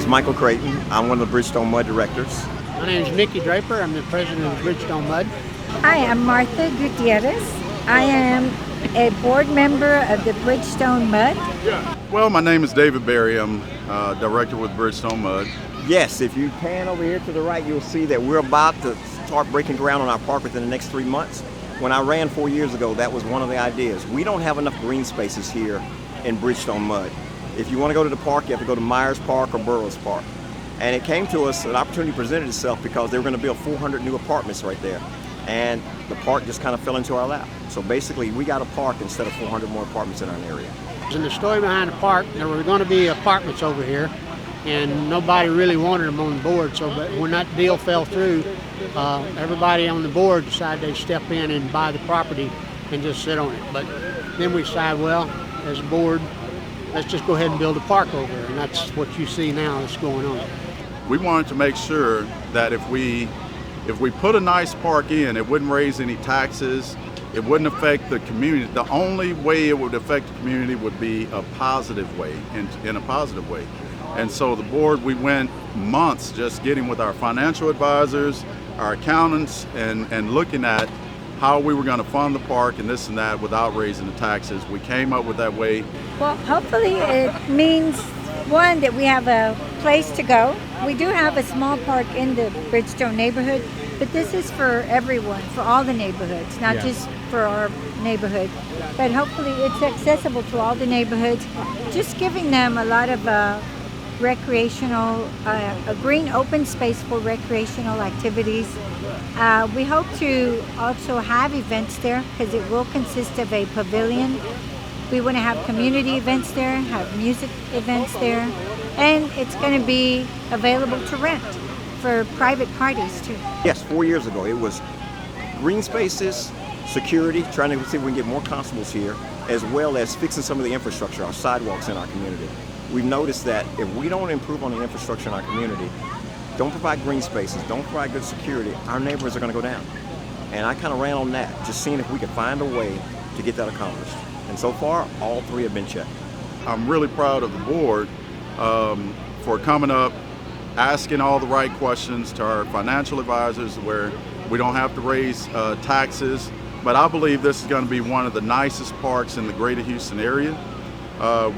is Michael Creighton. I'm one of the Bridgestone MUD directors. My name is Mickey Draper. I'm the president of Bridgestone MUD. Hi, I'm Martha Gutierrez. I am a board member of the Bridgestone MUD. Well, my name is David Berry. I'm director with Bridgestone MUD. Yes, if you pan over here to the right, you'll see that we're about to start breaking ground on our park within the next 3 months. When I ran 4 years ago, that was one of the ideas. We don't have enough green spaces here in Bridgestone MUD. If you want to go to the park, you have to go to Myers Park or Burroughs Park. And it came to us, an opportunity presented itself because they were going to build 400 new apartments right there. And the park just kind of fell into our lap. So basically, we got a park instead of 400 more apartments in our area. In the story behind the park, there were going to be apartments over here, and nobody really wanted them on the board. So but when that deal fell through, everybody on the board decided they'd step in and buy the property and just sit on it. But then we decided, well, as a board, let's just go ahead and build a park over there, and that's what you see now that's going on. We wanted to make sure that if we put a nice park in, it wouldn't raise any taxes, it wouldn't affect the community. The only way it would affect the community would be a positive way, in a positive way. And so the board, we went months just getting with our financial advisors, our accountants, and looking at how we were going to fund the park and this and that without raising the taxes. We came up with that way. Well, hopefully it means, one, that we have a place to go. We do have a small park in the Bridgestone neighborhood, but this is for everyone, for all the neighborhoods, not just for our neighborhood. But hopefully it's accessible to all the neighborhoods, just giving them a lot of recreational, a green open space for recreational activities. We hope to also have events there because it will consist of a pavilion. We want to have community events there, have music events there, and it's going to be available to rent for private parties too. Yes, 4 years ago, it was green spaces, security, trying to see if we can get more constables here, as well as fixing some of the infrastructure, our sidewalks in our community. We've noticed that if we don't improve on the infrastructure in our community, don't provide green spaces, don't provide good security, our neighborhoods are going to go down. And I kind of ran on that, just seeing if we could find a way to get that accomplished. And so far, all three have been checked. I'm really proud of the board for coming up, asking all the right questions to our financial advisors where we don't have to raise taxes. But I believe this is going to be one of the nicest parks in the greater Houston area.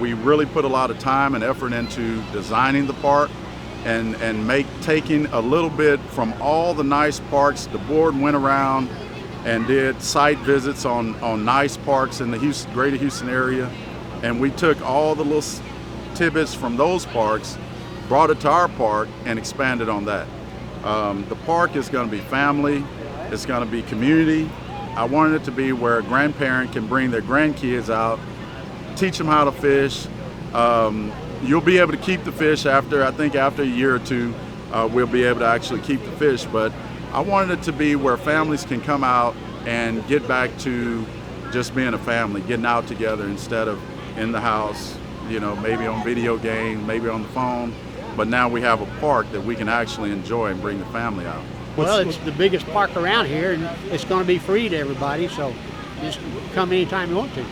We really put a lot of time and effort into designing the park and taking a little bit from all the nice parks. The board went around and did site visits on nice parks in the greater Houston area, and we took all the little tidbits from those parks, brought it to our park, and expanded on that. The park is going to be family, it's going to be community. I wanted it to be where a grandparent can bring their grandkids out, teach them how to fish. You'll be able to keep the fish after a year or two, we'll be able to actually keep the fish, but I wanted it to be where families can come out and get back to just being a family, getting out together instead of in the house, you know, maybe on video games, maybe on the phone. But now we have a park that we can actually enjoy and bring the family out. Well, it's the biggest park around here, and it's going to be free to everybody, so just come anytime you want to.